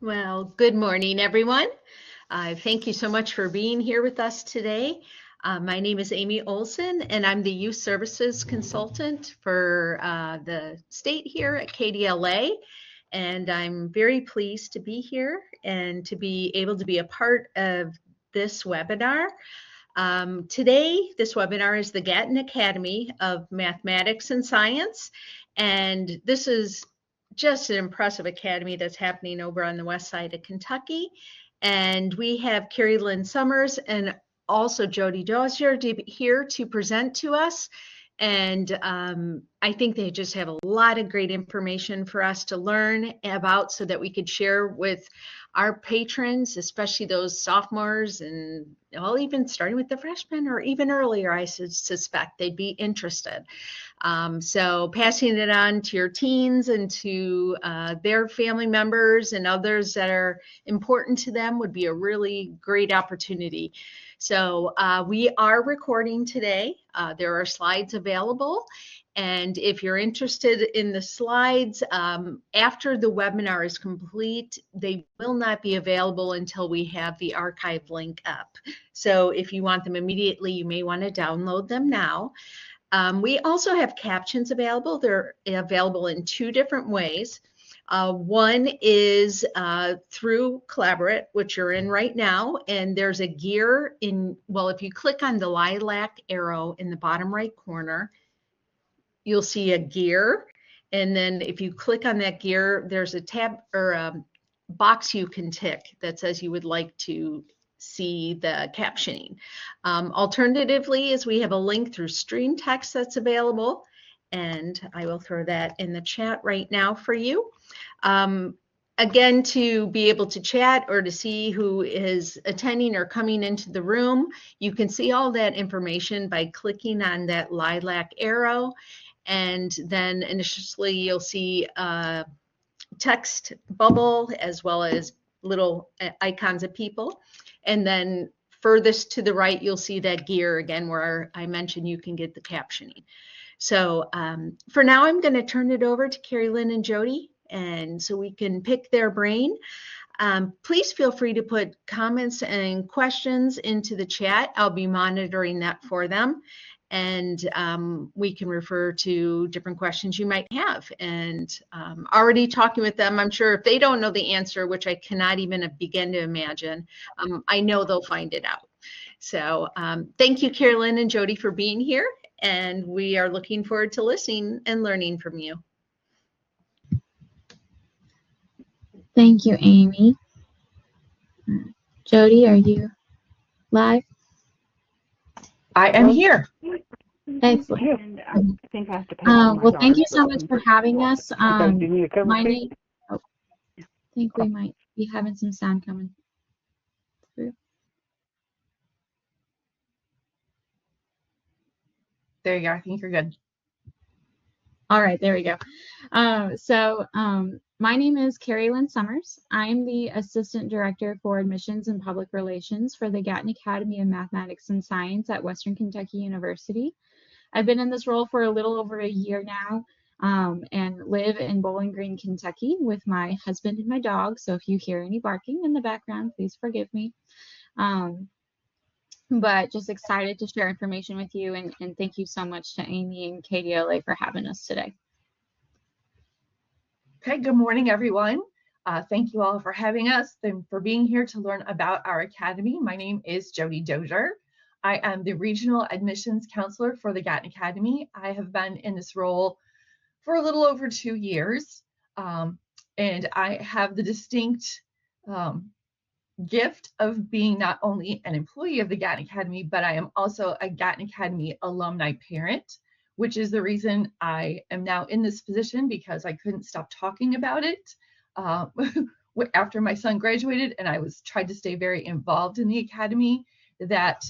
Well, good morning, everyone. Thank you so much for being here with us today. My name is Amy Olson, and I'm the Youth Services Consultant for the state here at KDLA. And I'm very pleased to be here and to be able to be a part of this webinar. Today, this webinar is the Gatton Academy of Mathematics and Science, and this is just an impressive academy that's happening over on the west side of Kentucky. And we have Carrie Lynn Summers and also Jody Dozier here to present to us. And I think they just have a lot of great information for us to learn about so that we could share with our patrons, especially those sophomores and well, even starting with the freshmen or even earlier, I suspect they'd be interested. So passing it on to your teens and to their family members and others that are important to them would be a really great opportunity. So we are recording today. There are slides available. And if you're interested in the slides, after the webinar is complete, they will not be available until we have the archive link up. So if you want them immediately, you may want to download them now. We also have captions available. They're available in two different ways. One is through Collaborate, which you're in right now, and there's a gear in, well, if you click on the lilac arrow in the bottom right corner, you'll see a gear. And then if you click on that gear, there's a tab or a box you can tick that says you would like to see the captioning. Alternatively, is we have a link through Stream Text that's available, and I will throw that in the chat right now for you. Again, to be able to chat or to see who is attending or coming into the room, you can see all that information by clicking on that lilac arrow. And then initially you'll see a text bubble as well as little icons of people. And then furthest to the right, you'll see that gear again where I mentioned you can get the captioning. So for now, I'm going to turn it over to Carrie Lynn and Jody, and so we can pick their brain. Please feel free to put comments and questions into the chat. I'll be monitoring that for them. And we can refer to different questions you might have. And already talking with them, I'm sure if they don't know the answer, which I cannot even begin to imagine, I know they'll find it out. So thank you, Carolyn and Jody, for being here. And we are looking forward to listening and learning from you. Thank you, Amy. Jody, are you live? I am here. Excellent. Well, thank you so much for having us. My name, I think we might be having some sound coming through. There you go. I think you're good. All right, there we go. My name is Carrie Lynn Summers. I'm the Assistant Director for Admissions and Public Relations for the Gatton Academy of Mathematics and Science at Western Kentucky University. I've been in this role for a little over a year now and live in Bowling Green, Kentucky with my husband and my dog. So if you hear any barking in the background, please forgive me. But just excited to share information with you, and thank you so much to Amy and KDLA for having us today. Okay, good morning, everyone. Thank you all for having us and for being here to learn about our academy. My name is Jody Dozier. I am the Regional Admissions Counselor for the Gatton Academy. I have been in this role for a little over 2 years, and I have the distinct gift of being not only an employee of the Gatton Academy, but I am also a Gatton Academy alumni parent, which is the reason I am now in this position, because I couldn't stop talking about it after my son graduated, and I tried to stay very involved in the academy, that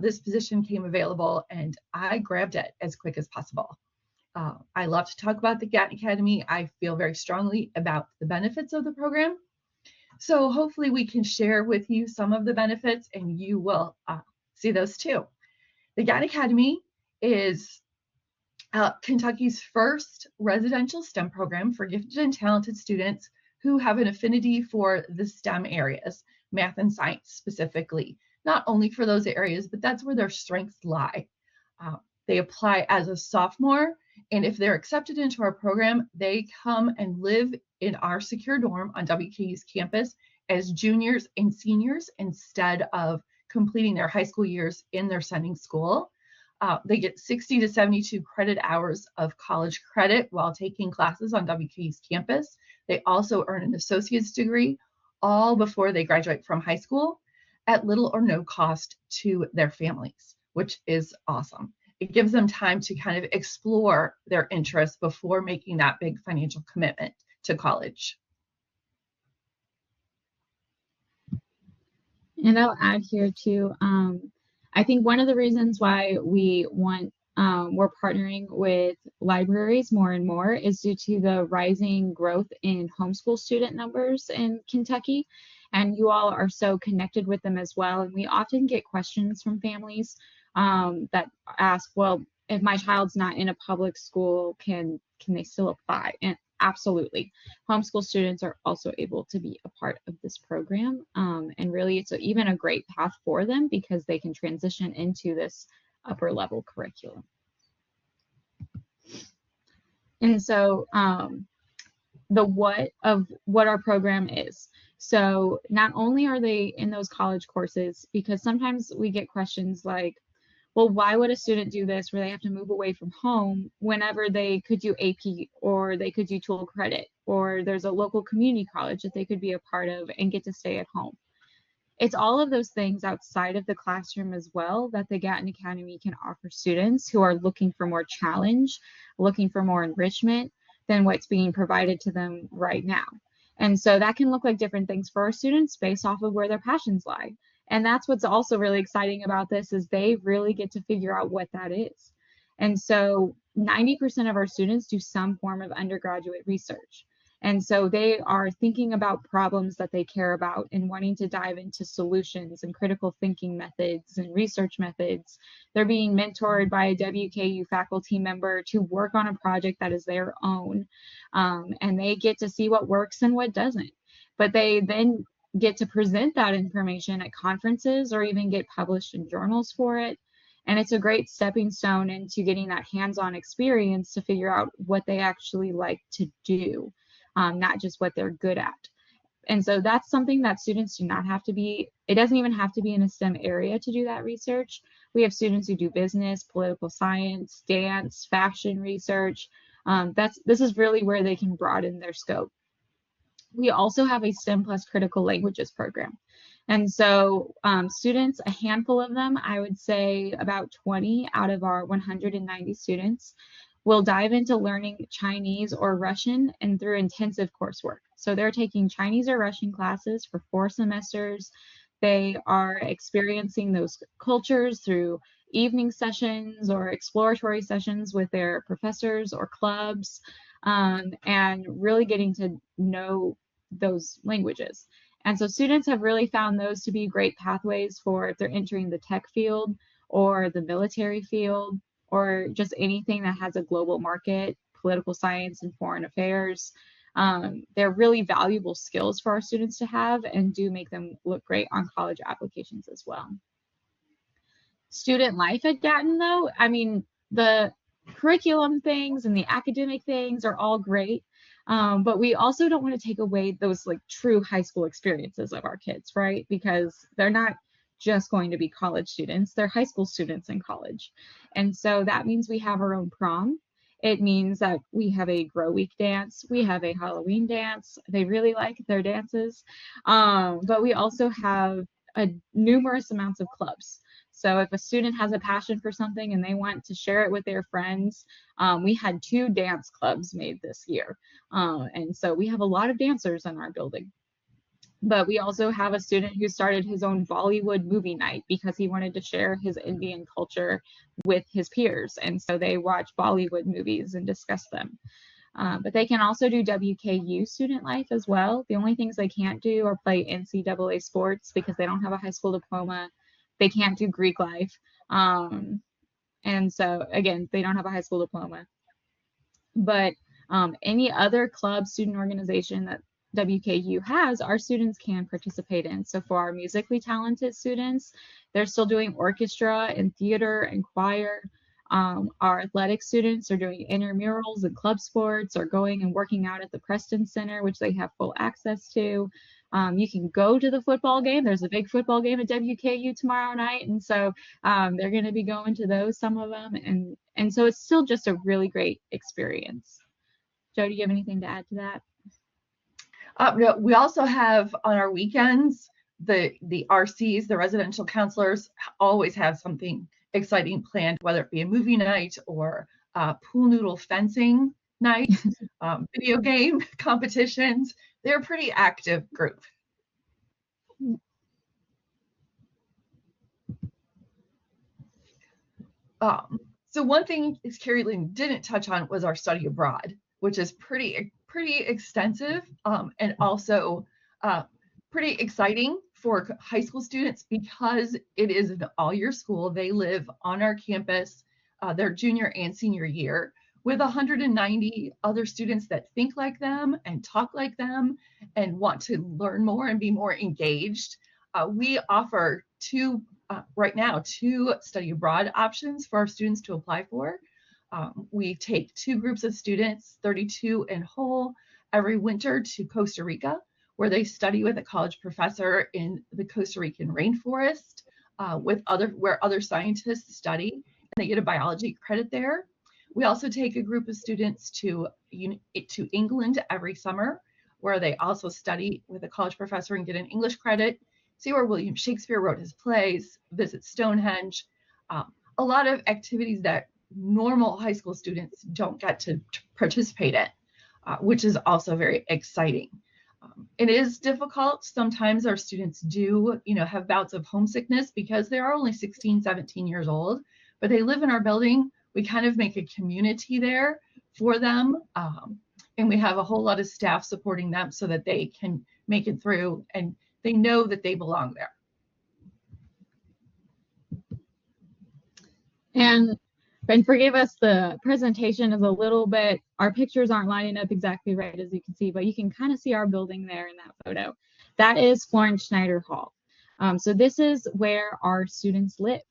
this position came available and I grabbed it as quick as possible. I love to talk about the Gatton Academy. I feel very strongly about the benefits of the program. So hopefully we can share with you some of the benefits and you will see those too. The Gatton Academy is Kentucky's first residential STEM program for gifted and talented students who have an affinity for the STEM areas, math and science specifically, not only for those areas, but that's where their strengths lie. They apply as a sophomore, and if they're accepted into our program, they come and live in our secure dorm on WKU's campus as juniors and seniors instead of completing their high school years in their sending school. They get 60 to 72 credit hours of college credit while taking classes on WKU's campus. They also earn an associate's degree all before they graduate from high school at little or no cost to their families, which is awesome. It gives them time to kind of explore their interests before making that big financial commitment to college. And I'll add here too, I think one of the reasons why we're partnering with libraries more and more is due to the rising growth in homeschool student numbers in Kentucky. And you all are so connected with them as well. And we often get questions from families that ask, well, if my child's not in a public school, can they still apply? And absolutely. Homeschool students are also able to be a part of this program. And really, it's even a great path for them because they can transition into this upper level curriculum. And so what our program is. So not only are they in those college courses, because sometimes we get questions like, well, why would a student do this where they have to move away from home whenever they could do AP or they could do dual credit, or there's a local community college that they could be a part of and get to stay at home? It's all of those things outside of the classroom as well that the Gatton Academy can offer students who are looking for more challenge, looking for more enrichment than what's being provided to them right now. And so that can look like different things for our students based off of where their passions lie. And that's what's also really exciting about this is they really get to figure out what that is. And so 90% of our students do some form of undergraduate research. And so they are thinking about problems that they care about and wanting to dive into solutions and critical thinking methods and research methods. They're being mentored by a WKU faculty member to work on a project that is their own. And they get to see what works and what doesn't. But they then get to present that information at conferences or even get published in journals for it. And it's a great stepping stone into getting that hands-on experience to figure out what they actually like to do. Not just what they're good at. And so that's something that students do not have to be, it doesn't even have to be in a STEM area to do that research. We have students who do business, political science, dance, fashion research. This is really where they can broaden their scope. We also have a STEM plus critical languages program. And so students, a handful of them, I would say about 20 out of our 190 students, will dive into learning Chinese or Russian and through intensive coursework. So they're taking Chinese or Russian classes for 4 semesters. They are experiencing those cultures through evening sessions or exploratory sessions with their professors or clubs, and really getting to know those languages. And so students have really found those to be great pathways for if they're entering the tech field or the military field, or just anything that has a global market, political science and foreign affairs. They're really valuable skills for our students to have and do make them look great on college applications as well. Student life at Gatton though, I mean, the curriculum things and the academic things are all great, but we also don't want to take away those like true high school experiences of our kids, right? Because they're not just going to be college students, they're high school students in college. And so that means we have our own prom. It means that we have a Grow Week dance, we have a Halloween dance. They really like their dances, but we also have numerous amounts of clubs. So if a student has a passion for something and they want to share it with their friends, we had 2 dance clubs made this year. And so we have a lot of dancers in our building. But we also have a student who started his own Bollywood movie night because he wanted to share his Indian culture with his peers. And so they watch Bollywood movies and discuss them. But they can also do WKU student life as well. The only things they can't do are play NCAA sports because they don't have a high school diploma. They can't do Greek life. And so, again, they don't have a high school diploma. But any other club, student organization that WKU has, our students can participate in. So for our musically talented students, they're still doing orchestra and theater and choir. Our athletic students are doing intramurals and club sports, or going and working out at the Preston Center, which they have full access to. You can go to the football game. There's a big football game at WKU tomorrow night, and so they're going to be going to those, some of them, and so it's still just a really great experience. Joe, do you have anything to add to that? No, we also have on our weekends, the RCs, the residential counselors, always have something exciting planned, whether it be a movie night or pool noodle fencing night, video game competitions. They're a pretty active group. So one thing Carrie Lynn didn't touch on was our study abroad, which is pretty extensive, and also pretty exciting for high school students because it is an all-year school. They live on our campus their junior and senior year with 190 other students that think like them and talk like them and want to learn more and be more engaged. We offer right now two study abroad options for our students to apply for. We take two groups of students, 32 in whole, every winter to Costa Rica, where they study with a college professor in the Costa Rican rainforest, where other scientists study, and they get a biology credit there. We also take a group of students to England every summer, where they also study with a college professor and get an English credit, see where William Shakespeare wrote his plays, visit Stonehenge, a lot of activities that normal high school students don't get to participate in, which is also very exciting. It is difficult. Sometimes our students do, have bouts of homesickness because they are only 16, 17 years old, but they live in our building. We kind of make a community there for them. And we have a whole lot of staff supporting them so that they can make it through and they know that they belong there. And forgive us, the presentation is a little bit, our pictures aren't lining up exactly right, as you can see, but you can kind of see our building there in that photo. That is Florence Schneider Hall. So this is where our students live.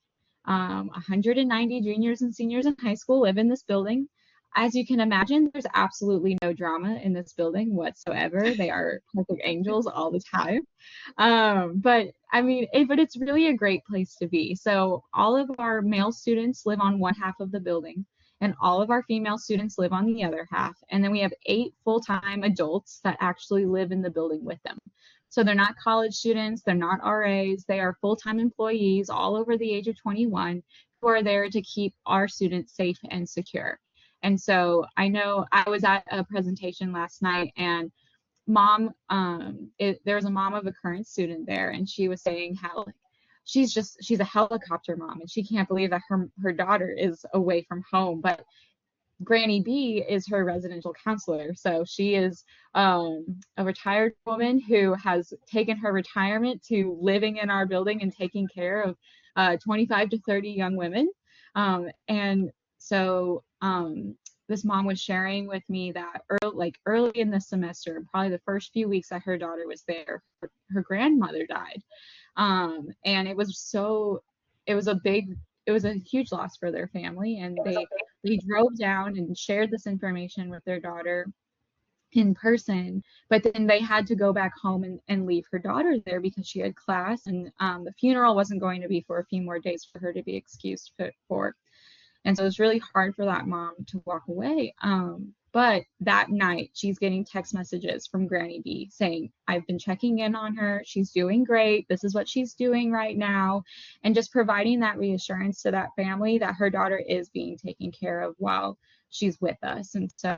190 juniors and seniors in high school live in this building. As you can imagine, there's absolutely no drama in this building whatsoever. They are perfect angels all the time. But it's really a great place to be. So all of our male students live on one half of the building, and all of our female students live on the other half. And then we have 8 full-time adults that actually live in the building with them. So they're not college students, they're not RAs, they are full-time employees all over the age of 21 who are there to keep our students safe and secure. And so I know I was at a presentation last night, and there was a mom of a current student there, and she was saying how she's a helicopter mom, and she can't believe that her daughter is away from home. But Granny B is her residential counselor. So she is a retired woman who has taken her retirement to living in our building and taking care of 25 to 30 young women. And so this mom was sharing with me that early in the semester, probably the first few weeks that her daughter was there, her grandmother died. And it was a huge loss for their family, and they drove down and shared this information with their daughter in person, but then they had to go back home and leave her daughter there because she had class, and the funeral wasn't going to be for a few more days for her to be excused for. And so it was really hard for that mom to walk away. But that night, she's getting text messages from Granny B saying, I've been checking in on her. She's doing great. This is what she's doing right now. And just providing that reassurance to that family that her daughter is being taken care of while she's with us. And so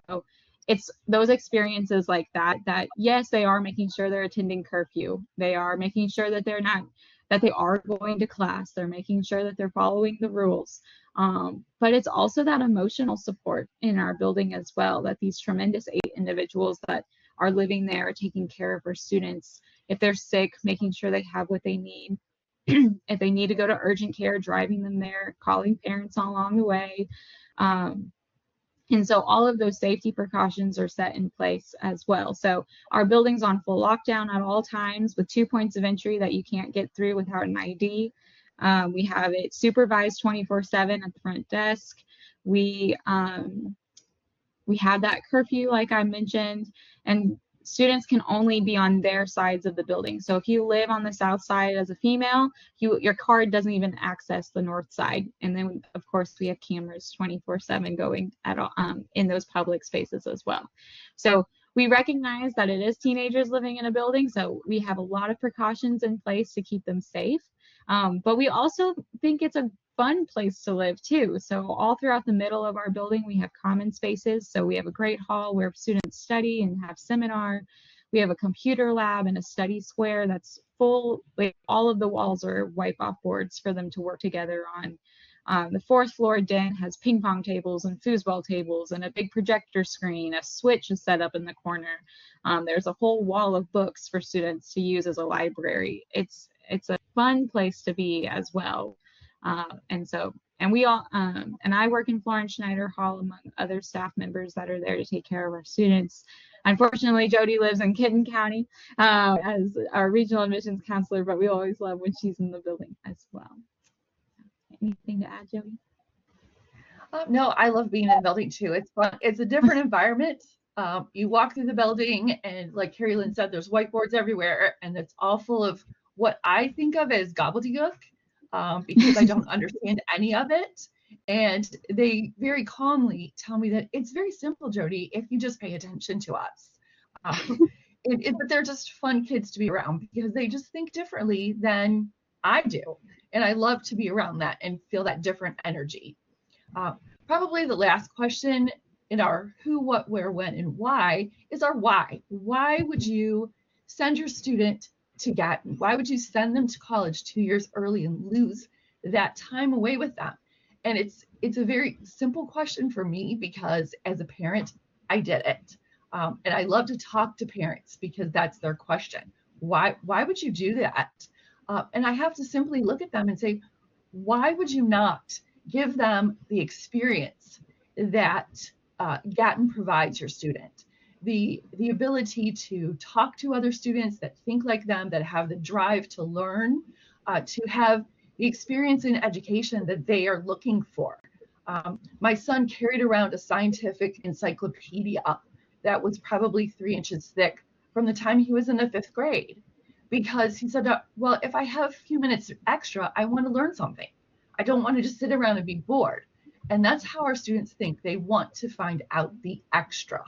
it's those experiences like that yes, they are making sure they're attending curfew. They are making sure that they are going to class. They're making sure that they're following the rules. But it's also that emotional support in our building as well, that these tremendous 8 individuals that are living there are taking care of our students. If they're sick, making sure they have what they need. If they need to go to urgent care, driving them there, calling parents along the way. And And so all of those safety precautions are set in place as well. So our building's on full lockdown at all times with 2 points of entry that you can't get through without an ID. We have it supervised 24/7 at the front desk. We have that curfew, like I mentioned, and students can only be on their sides of the building. So if you live on the south side as a female, your card doesn't even access the north side. And then, of course, we have cameras 24/7 going at in those public spaces as well. So we recognize that it is teenagers living in a building, so we have a lot of precautions in place to keep them safe. But we also think it's a fun place to live too. So all throughout the middle of our building, we have common spaces. So we have a great hall where students study and have seminar. We have a computer lab and a study square that's full, like all of the walls are wipe off boards for them to work together on. The fourth floor den has ping pong tables and foosball tables and a big projector screen. A switch is set up in the corner. There's a whole wall of books for students to use as a library. It's a fun place to be as well. And we all, and I work in Florence Schneider Hall among other staff members that are there to take care of our students. Unfortunately, Jody lives in Gatton County as our regional admissions counselor, but we always love when she's in the building as well. Anything to add, Jody? No, I love being in the building too. It's fun. It's a different environment. You walk through the building and like Carrie Lynn said, there's whiteboards everywhere and it's all full of what I think of as gobbledygook. Because I don't understand any of it. And they very calmly tell me that it's very simple, Jody, if you just pay attention to us. But they're just fun kids to be around because they just think differently than I do. And I love to be around that and feel that different energy. Probably the last question in our who, what, where, when, and why is our why. Why would you send your student to Gatton? Why would you send them to college 2 years early and lose that time away with them? And it's a very simple question for me because as a parent, I did it. And I love to talk to parents because that's their question. Why would you do that? And I have to simply look at them and say, why would you not give them the experience that Gatton provides your student? The ability to talk to other students that think like them, that have the drive to learn, to have the experience in education that they are looking for. My son carried around a scientific encyclopedia that was probably 3 inches thick from the time he was in the 5th grade, because he said, well, if I have a few minutes extra, I want to learn something. I don't want to just sit around and be bored. And that's how our students think. They want to find out the extra.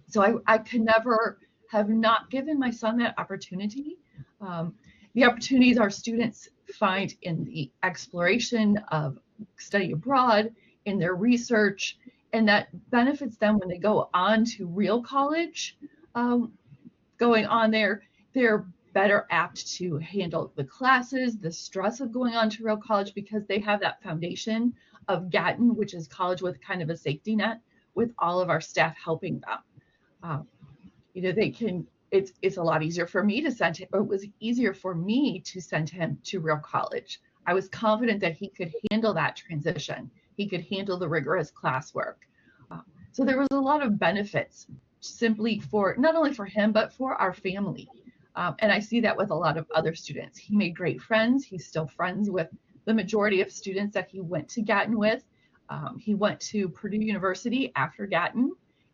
So I could never have not given my son that opportunity. The opportunities our students find in the exploration of study abroad, in their research, and that benefits them when they go on to real college. Going on there, they're better apt to handle the classes, the stress of going on to real college because they have that foundation of Gatton, which is college with kind of a safety net, with all of our staff helping them. They can, it's a lot easier for me to send him, or it was easier for me to send him to real college. I was confident that he could handle that transition. He could handle the rigorous classwork. So there was a lot of benefits simply for, not only for him, but for our family. And I see that with a lot of other students. He made great friends. He's still friends with the majority of students that he went to Gatton with. He went to Purdue University after Gatton,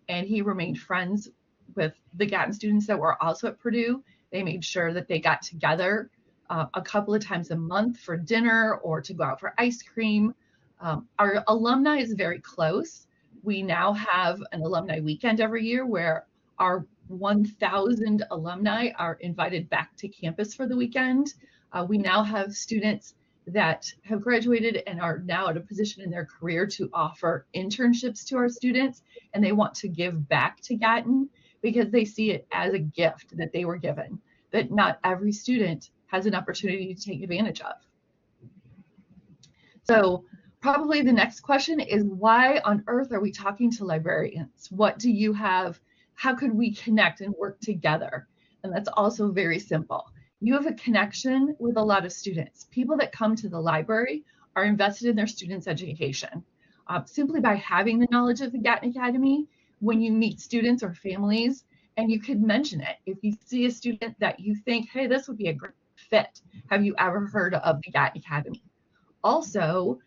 and he remained friends with the Gatton students that were also at Purdue. They made sure that they got together a couple of times a month for dinner or to go out for ice cream. Our alumni is very close. We now have an alumni weekend every year where our 1,000 alumni are invited back to campus for the weekend. We now have students that have graduated and are now at a position in their career to offer internships to our students, and they want to give back to Gatton because they see it as a gift that they were given, that not every student has an opportunity to take advantage of. So probably the next question is, why on earth are we talking to librarians? What do you have? How could we connect and work together? And that's also very simple. You have a connection with a lot of students. People that come to the library are invested in their students' education. simply by having the knowledge of the Gatton Academy. When you meet students or families, and you could mention it. If you see a student that you think, hey, this would be a great fit, have you ever heard of the Gatton Academy? Also,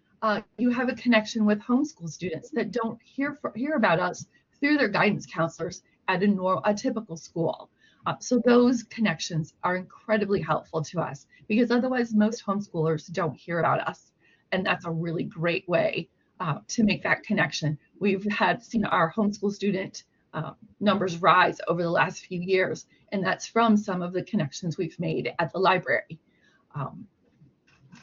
you have a connection with homeschool students that don't hear about us through their guidance counselors at a typical school. So those connections are incredibly helpful to us, because otherwise most homeschoolers don't hear about us. And that's a really great way to make that connection. We've seen our homeschool student numbers rise over the last few years, and that's from some of the connections we've made at the library.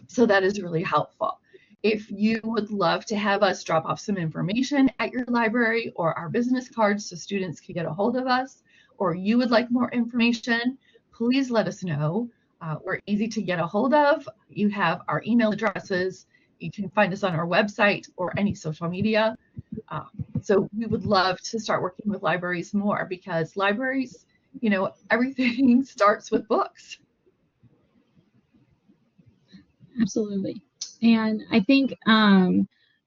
So that is really helpful. If you would love to have us drop off some information at your library or our business cards so students can get a hold of us, or you would like more information, please let us know. We're easy to get a hold of. You have our email addresses. You can find us on our website or any social media. So we would love to start working with libraries more, because libraries, everything starts with books. Absolutely. And I think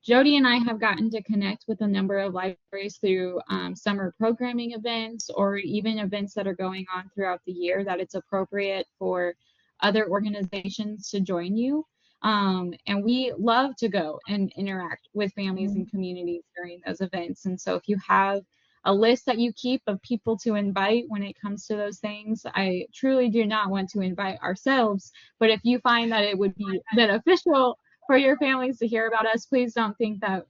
Jody and I have gotten to connect with a number of libraries through summer programming events, or even events that are going on throughout the year that it's appropriate for other organizations to join you. And we love to go and interact with families and communities during those events. And so if you have a list that you keep of people to invite when it comes to those things, I truly do not want to invite ourselves, but if you find that it would be beneficial for your families to hear about us, please don't think that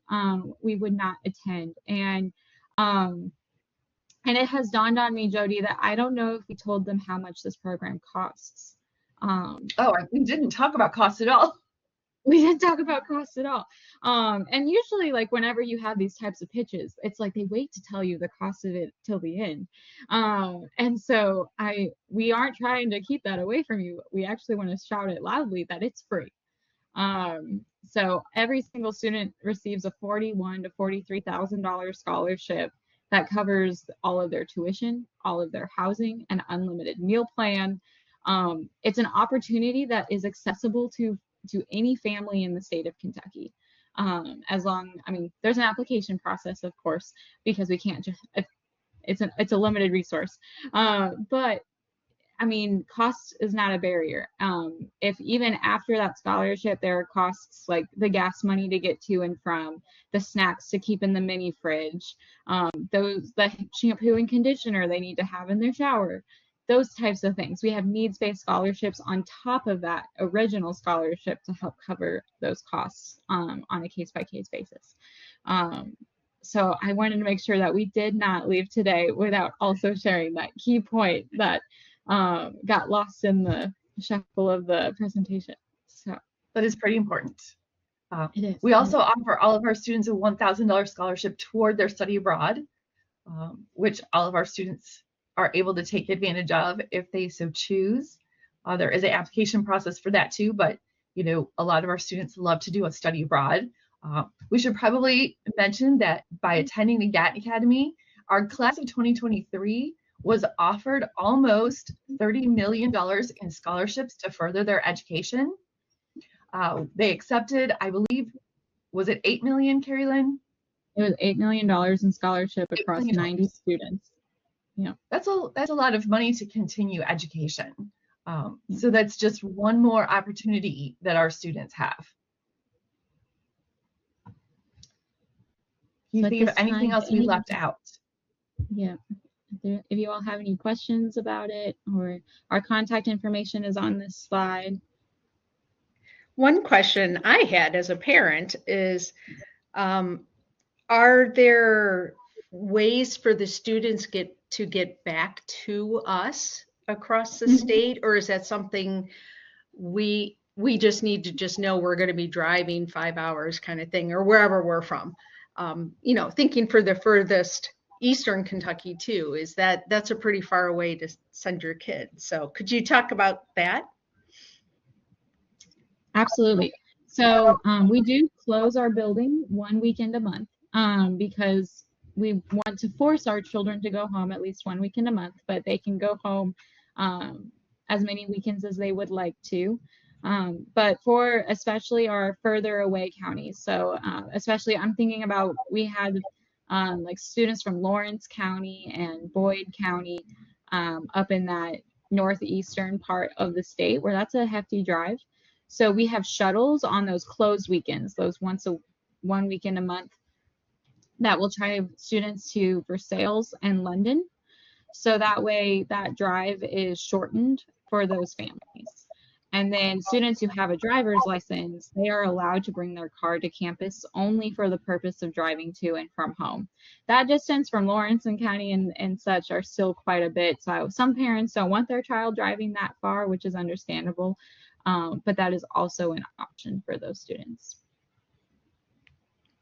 we would not attend. And it has dawned on me, Jody, that I don't know if we told them how much this program costs. We didn't talk about costs at all. We didn't talk about costs at all. And usually, like, whenever you have these types of pitches, it's like they wait to tell you the cost of it till the end. And so we aren't trying to keep that away from you. We actually want to shout it loudly that it's free. So every single student receives a $41,000 to $43,000 scholarship that covers all of their tuition, all of their housing, and unlimited meal plan. It's an opportunity that is accessible to any family in the state of Kentucky. There's an application process, of course, because we can't just, it's a limited resource. But I mean, cost is not a barrier. If even after that scholarship, there are costs like the gas money to get to and from, the snacks to keep in the mini fridge, the shampoo and conditioner they need to have in their shower, those types of things. We have needs-based scholarships on top of that original scholarship to help cover those costs on a case-by-case basis. So I wanted to make sure that we did not leave today without also sharing that key point that got lost in the shuffle of the presentation. So that is pretty important. It is. We also offer all of our students a $1,000 scholarship toward their study abroad, which all of our students are able to take advantage of if they so choose. There is an application process for that too, but a lot of our students love to do a study abroad. We should probably mention that by attending the Gatton Academy, our class of 2023 was offered almost $30 million in scholarships to further their education. They accepted, I believe, was it $8 million, Carrie Lynn? It was $8 million in scholarship across 90 students. Yeah, that's a lot of money to continue education. So that's just one more opportunity that our students have. Do you think of anything else we left out? Yeah. If you all have any questions about it, or our contact information is on this slide. One question I had as a parent is, are there ways for the students to get back to us across the state, or is that something we just need to just know we're going to be driving 5 hours kind of thing, or wherever we're from? Thinking for the furthest Eastern Kentucky too, that's a pretty far away to send your kids. So could you talk about that? Absolutely. So we do close our building one weekend a month because we want to force our children to go home at least one weekend a month, but they can go home as many weekends as they would like to. But for especially our further away counties, so especially I'm thinking about, we had like students from Lawrence County and Boyd County up in that northeastern part of the state, where that's a hefty drive. So we have shuttles on those closed weekends, those one weekend a month, that will drive students to Versailles and London. So that way that drive is shortened for those families. And then students who have a driver's license, they are allowed to bring their car to campus only for the purpose of driving to and from home. That distance from Lawrence and County and such are still quite a bit. So some parents don't want their child driving that far, which is understandable. But that is also an option for those students.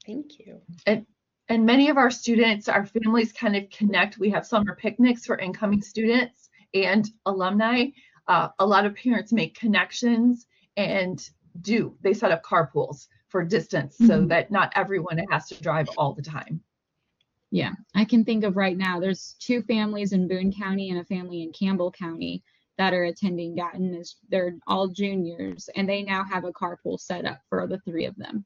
Thank you. And many of our students, our families kind of connect. We have summer picnics for incoming students and alumni. A lot of parents make connections and they set up carpools for distance so that not everyone has to drive all the time. Yeah, I can think of right now, there's 2 families in Boone County and a family in Campbell County that are attending Gatton. They're all juniors, and they now have a carpool set up for the 3 of them.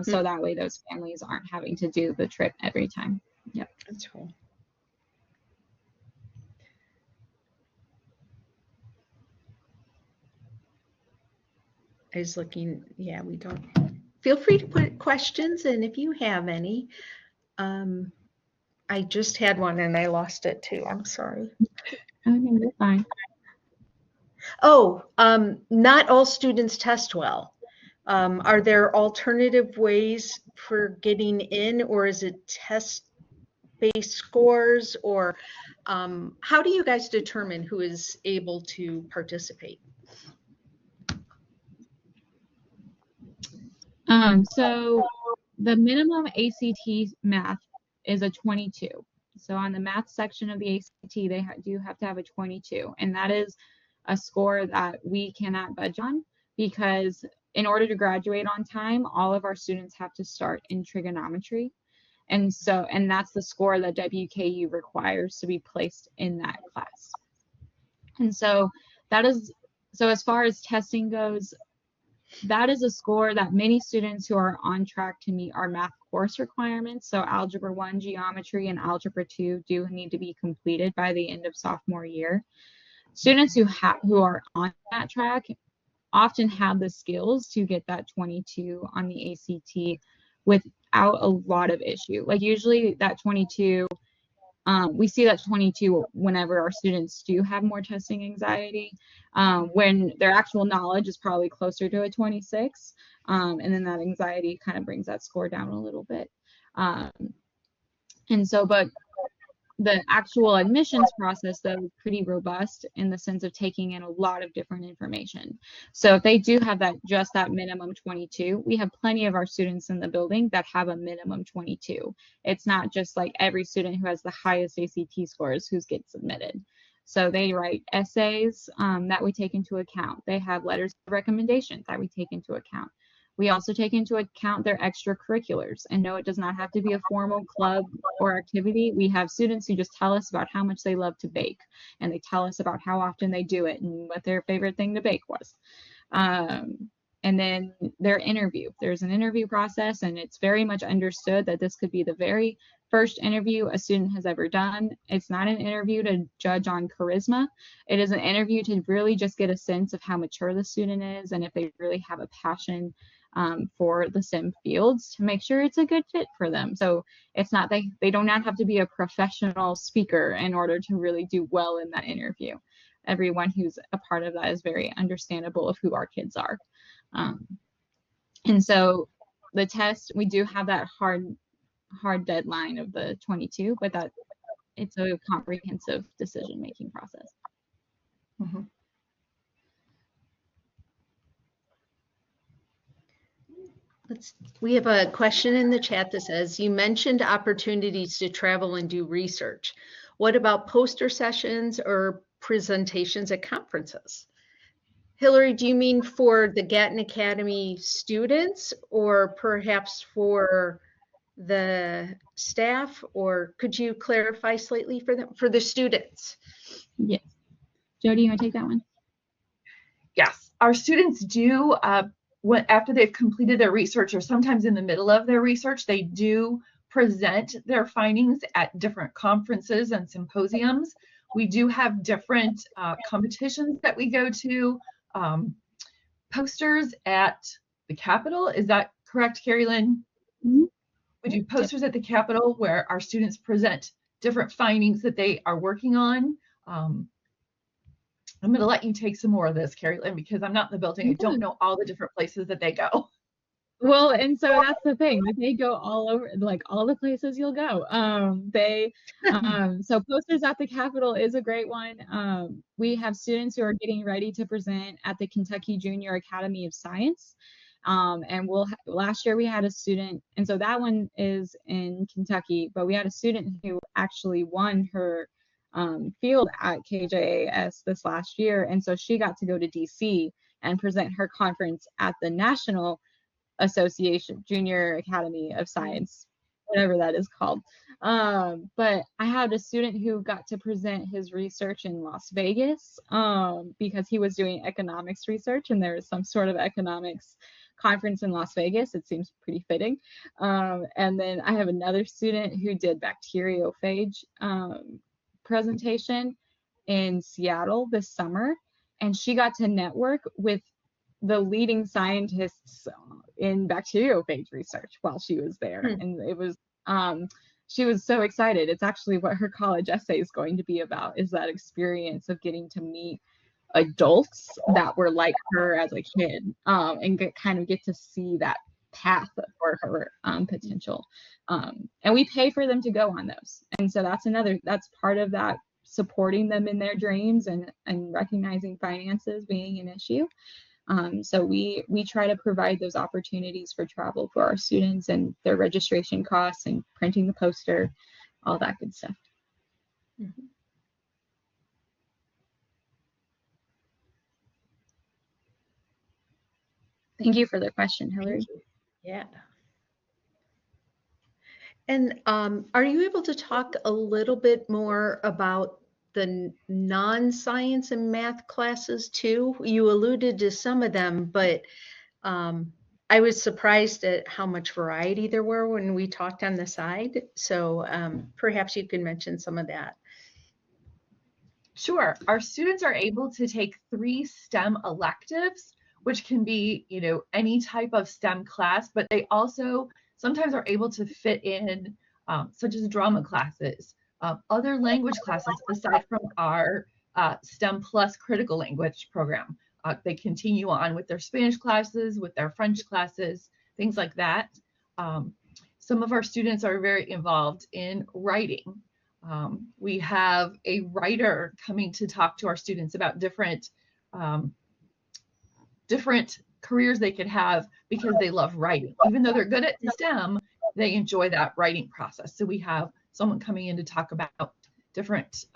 So that way those families aren't having to do the trip every time. Yep. That's cool. I was looking, yeah, we don't. Feel free to put questions in if you have any. I just had one and I lost it too. I'm sorry. Oh, no, you're fine. Oh, not all students test well. Are there alternative ways for getting in, or is it test-based scores, or how do you guys determine who is able to participate? So the minimum ACT math is a 22. So on the math section of the ACT, they do have to have a 22, and that is a score that we cannot budge on, because in order to graduate on time, all of our students have to start in trigonometry. And that's the score that WKU requires to be placed in that class. And so as far as testing goes, that is a score that many students who are on track to meet our math course requirements, so Algebra 1, Geometry, and Algebra 2 do need to be completed by the end of sophomore year. Students who are on that track often have the skills to get that 22 on the ACT without a lot of issue. Like usually that 22, we see that 22 whenever our students do have more testing anxiety, when their actual knowledge is probably closer to a 26, and then that anxiety kind of brings that score down a little bit. But the actual admissions process, though, is pretty robust in the sense of taking in a lot of different information. So if they do have just that minimum 22, we have plenty of our students in the building that have a minimum 22. It's not just like every student who has the highest ACT scores who gets admitted. So they write essays that we take into account. They have letters of recommendation that we take into account. We also take into account their extracurriculars, and no, it does not have to be a formal club or activity. We have students who just tell us about how much they love to bake, and they tell us about how often they do it and what their favorite thing to bake was. And then their interview. There's an interview process, and it's very much understood that this could be the very first interview a student has ever done. It's not an interview to judge on charisma. It is an interview to really just get a sense of how mature the student is and if they really have a passion for the STEM fields, to make sure it's a good fit for them. So it's not, they do not have to be a professional speaker in order to really do well in that interview. Everyone who's a part of that is very understandable of who our kids are. And so the test, we do have that hard deadline of the 22, but that it's a comprehensive decision-making process. Mm-hmm. We have a question in the chat that says, you mentioned opportunities to travel and do research. What about poster sessions or presentations at conferences? Hillary, do you mean for the Gatton Academy students, or perhaps for the staff, or could you clarify slightly for the students? Yes. Jody, you want to take that one? Yes, our students do, after they've completed their research, or sometimes in the middle of their research, they do present their findings at different conferences and symposiums. We do have different competitions that we go to, posters at the Capitol. Is that correct, Carrie Lynn? Mhm. We do posters at the Capitol where our students present different findings that they are working on. I'm going to let you take some more of this, Carrie Lynn, because I'm not in the building. I don't know all the different places that they go. Well, and so that's the thing. Like, they go all over, like all the places you'll go. So posters at the Capitol is a great one. We have students who are getting ready to present at the Kentucky Junior Academy of Science. And last year we had a student, and so that one is in Kentucky, but we had a student who actually won her field at KJAS this last year. And so she got to go to DC and present her conference at the National Association, Junior Academy of Science, whatever that is called. But I had a student who got to present his research in Las Vegas because he was doing economics research, and there was some sort of economics conference in Las Vegas. It seems pretty fitting. And then I have another student who did bacteriophage presentation in Seattle this summer, and she got to network with the leading scientists in bacteriophage research while she was there. And it was, she was so excited. It's actually what her college essay is going to be about, is that experience of getting to meet adults that were like her as a kid, and kind of get to see that path for her potential. And we pay for them to go on those. And so that's part of that, supporting them in their dreams and recognizing finances being an issue. So we try to provide those opportunities for travel for our students and their registration costs and printing the poster, all that good stuff. Mm-hmm. Thank you for the question, Hillary. Yeah. And are you able to talk a little bit more about the non-science and math classes too? You alluded to some of them, but I was surprised at how much variety there were when we talked on the side. So perhaps you can mention some of that. Sure. Our students are able to take 3 STEM electives, which can be, any type of STEM class, but they also sometimes are able to fit in, such as drama classes, other language classes aside from our STEM plus critical language program. They continue on with their Spanish classes, with their French classes, things like that. Some of our students are very involved in writing. We have a writer coming to talk to our students about different careers they could have because they love writing. Even though they're good at STEM, they enjoy that writing process. So we have someone coming in to talk about different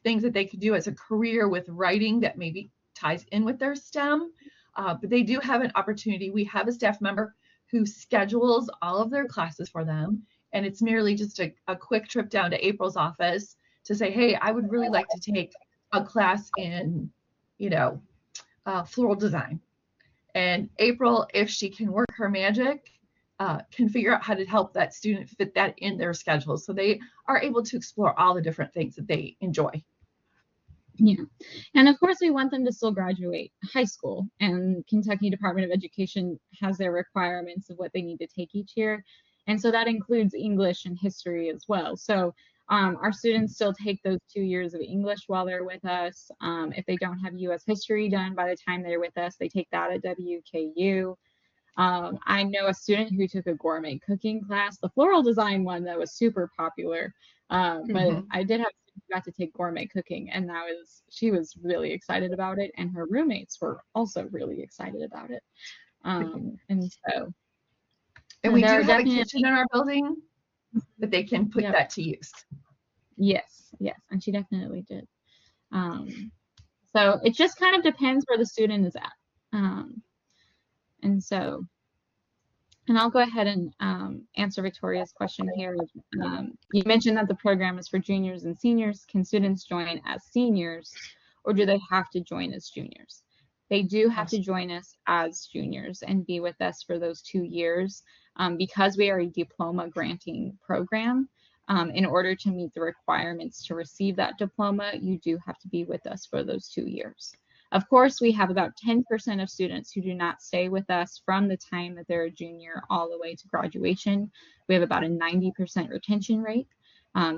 things that they could do as a career with writing that maybe ties in with their STEM. But they do have an opportunity. We have a staff member who schedules all of their classes for them. And it's merely just a quick trip down to April's office to say, hey, I would really like to take a class in, floral design. And April, if she can work her magic, can figure out how to help that student fit that in their schedule. So they are able to explore all the different things that they enjoy. Yeah. And of course, we want them to still graduate high school, and Kentucky Department of Education has their requirements of what they need to take each year. And so that includes English and history as well. So our students still take those 2 years of English while they're with us. If they don't have U.S. history done by the time they're with us, they take that at WKU. I know a student who took a gourmet cooking class, the floral design one that was super popular. But I did have a student who got to take gourmet cooking, and she was really excited about it, and her roommates were also really excited about it. And we do have a kitchen in our building that they can put that to use. Yes, and she definitely did. So it just kind of depends where the student is at. And I'll go ahead and answer Victoria's question here. You mentioned that the program is for juniors and seniors. Can students join as seniors, or do they have to join as juniors? They do have to join us as juniors and be with us for those 2 years, because we are a diploma granting program. In order to meet the requirements to receive that diploma, you do have to be with us for those 2 years. Of course, we have about 10% of students who do not stay with us from the time that they're a junior all the way to graduation. We have about a 90% retention rate.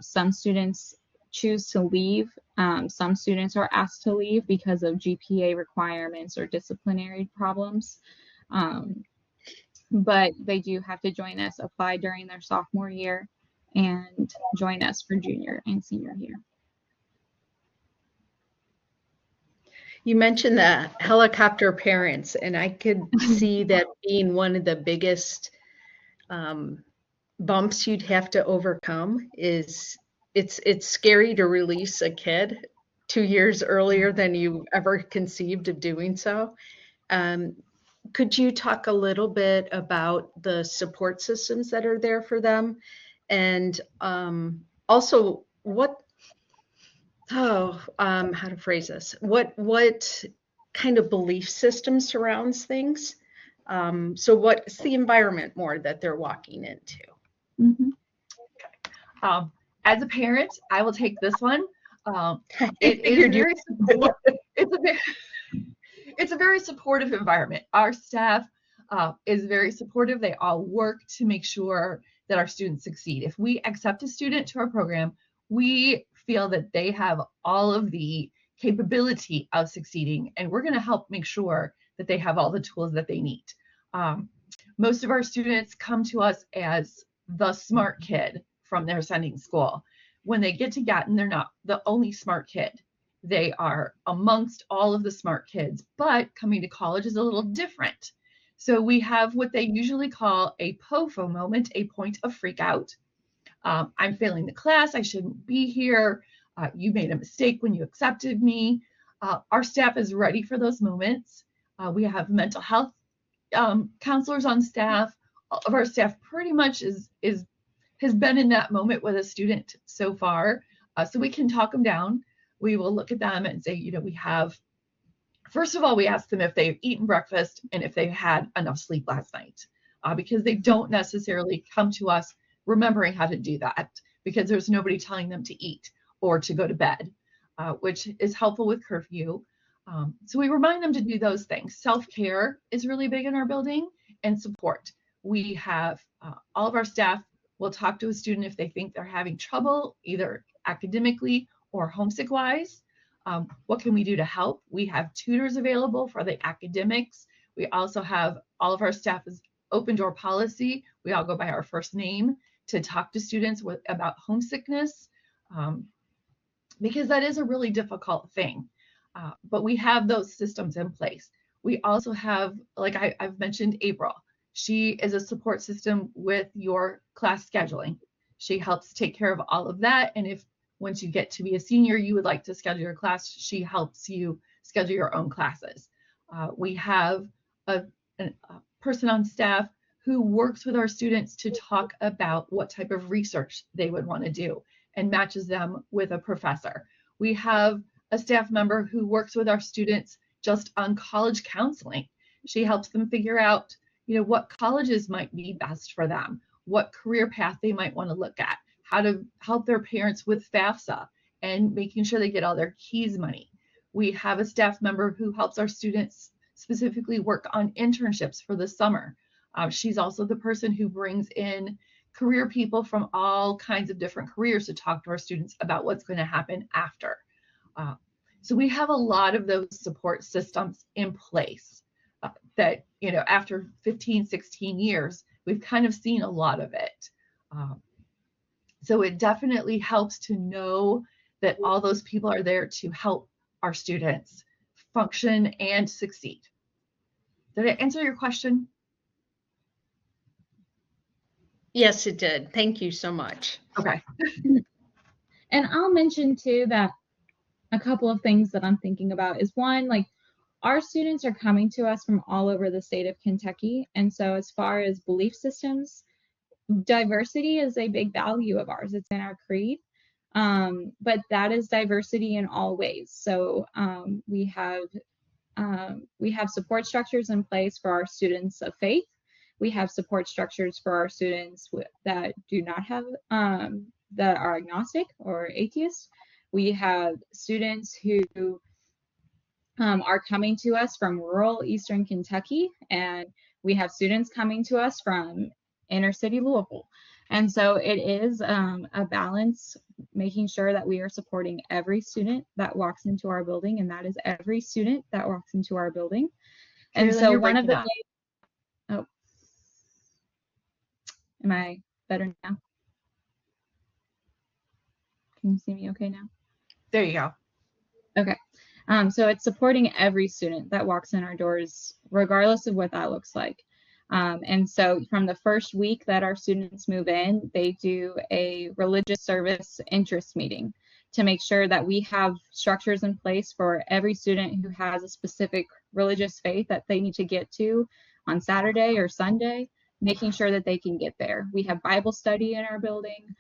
Some students choose to leave. Some students are asked to leave because of GPA requirements or disciplinary problems. But they do have to join us, apply during their sophomore year, and join us for junior and senior year. You mentioned the helicopter parents, and I could see that being one of the biggest bumps you'd have to overcome. Is it's scary to release a kid 2 years earlier than you ever conceived of doing so. Could you talk a little bit about the support systems that are there for them, and also how to phrase this? What kind of belief system surrounds things? So what's the environment more that they're walking into? Mm-hmm. As a parent, I will take this one. It's a very supportive environment. Our staff is very supportive. They all work to make sure that our students succeed. If we accept a student to our program, we feel that they have all of the capability of succeeding, and we're going to help make sure that they have all the tools that they need. Most of our students come to us as the smart kid from their sending school. When they get to Gatton, they're not the only smart kid. They are amongst all of the smart kids, but coming to college is a little different. So we have what they usually call a POFO moment, a point of freak out. I'm failing the class, I shouldn't be here. You made a mistake when you accepted me. Our staff is ready for those moments. We have mental health counselors on staff. All of our staff pretty much has been in that moment with a student so far. So we can talk them down. We will look at them and say, first of all, we ask them if they've eaten breakfast and if they've had enough sleep last night, because they don't necessarily come to us remembering how to do that because there's nobody telling them to eat or to go to bed, which is helpful with curfew. So we remind them to do those things. Self-care is really big in our building, and support. We have all of our staff will talk to a student if they think they're having trouble, either academically or homesick wise. What can we do to help? We have tutors available for the academics. We also have all of our staff is open door policy. We all go by our first name to talk to students about homesickness, because that is a really difficult thing. But we have those systems in place. We also have, like I've mentioned, April. She is a support system with your class scheduling. She helps take care of all of that. And if once you get to be a senior, you would like to schedule your class, she helps you schedule your own classes. We have a person on staff who works with our students to talk about what type of research they would want to do and matches them with a professor. We have a staff member who works with our students just on college counseling. She helps them figure out, what colleges might be best for them, what career path they might want to look at, how to help their parents with FAFSA and making sure they get all their KEYS money. We have a staff member who helps our students specifically work on internships for the summer. She's also the person who brings in career people from all kinds of different careers to talk to our students about what's going to happen after. So we have a lot of those support systems in place that, after 15, 16 years, we've kind of seen a lot of it. So it definitely helps to know that all those people are there to help our students function and succeed. Did I answer your question? Yes, it did. Thank you so much. Okay. And I'll mention too that a couple of things that I'm thinking about is one, like our students are coming to us from all over the state of Kentucky. And so as far as belief systems, diversity is a big value of ours. It's in our creed. But that is diversity in all ways. So we have support structures in place for our students of faith. We have support structures for our students that do not have, that are agnostic or atheist. We have students who are coming to us from rural Eastern Kentucky, and we have students coming to us from inner city Louisville. And so it is a balance, making sure that we are supporting every student that walks into our building, and that is every student that walks into our building. And Carolyn, so you're one of the breaking up. oh, am I better now? Can you see me okay now? There you go. Okay. So it's supporting every student that walks in our doors, regardless of what that looks like. And so from the first week that our students move in, they do a religious service interest meeting to make sure that we have structures in place for every student who has a specific religious faith that they need to get to on Saturday or Sunday, making sure that they can get there. We have Bible study in our building.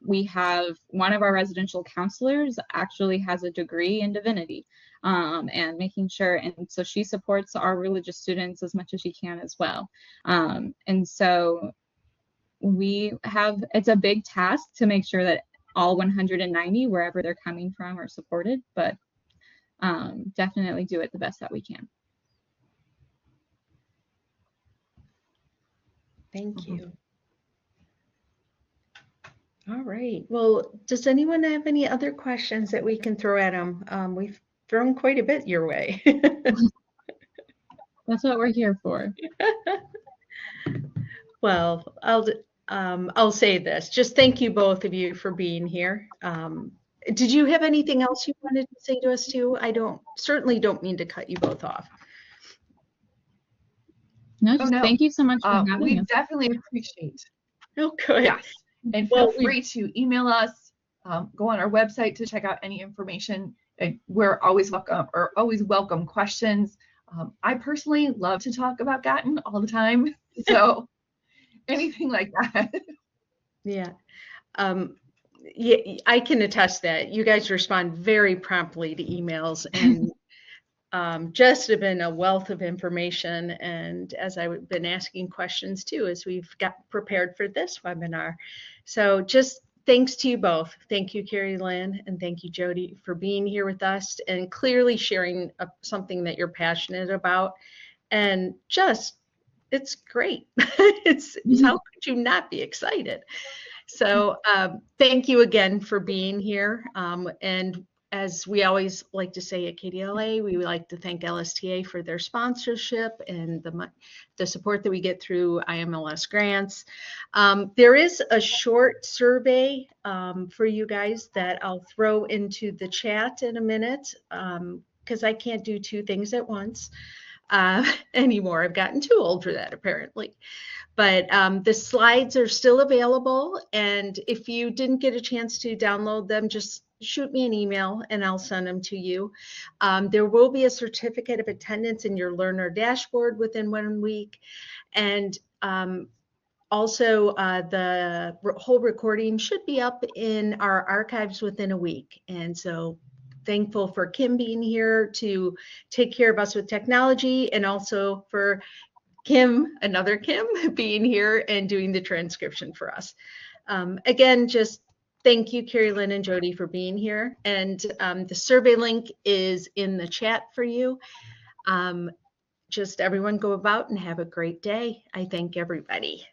We have one of our residential counselors actually has a degree in divinity, and making sure, and so she supports our religious students as much as she can as well. And so it's a big task to make sure that all 190, wherever they're coming from, are supported, but definitely do it the best that we can. Thank you. All right. Well, does anyone have any other questions that we can throw at them? We've thrown quite a bit your way. That's what we're here for. Well, I'll say this. Just thank you both of you for being here. Did you have anything else you wanted to say to us too? I certainly don't mean to cut you both off. No, just thank you so much for having we us. definitely appreciate. Oh, good. Yes. And feel free to email us, go on our website to check out any information. We're always welcome questions. I personally love to talk about Gatton all the time. So anything like that. Yeah. Yeah, I can attest that you guys respond very promptly to emails, and just have been a wealth of information. And as I've been asking questions too, as we've got prepared for this webinar. So just thanks to you both. Thank you, Carrie Lynn, and thank you, Jody, for being here with us and clearly sharing something that you're passionate about. And just, it's great. It's how could you not be excited? So thank you again for being here. And as we always like to say at KDLA, we would like to thank LSTA for their sponsorship and the support that we get through IMLS grants. There is a short survey for you guys that I'll throw into the chat in a minute, because I can't do two things at once anymore. I've gotten too old for that, apparently. But the slides are still available, and if you didn't get a chance to download them, just shoot me an email and I'll send them to you. There will be a certificate of attendance in your learner dashboard within 1 week. And also the whole recording should be up in our archives within a week. And so thankful for Kim being here to take care of us with technology, and also for Kim, another Kim, being here and doing the transcription for us. Again, just thank you, Carrie Lynn and Jody, for being here. And the survey link is in the chat for you. Just everyone go about and have a great day. I thank everybody.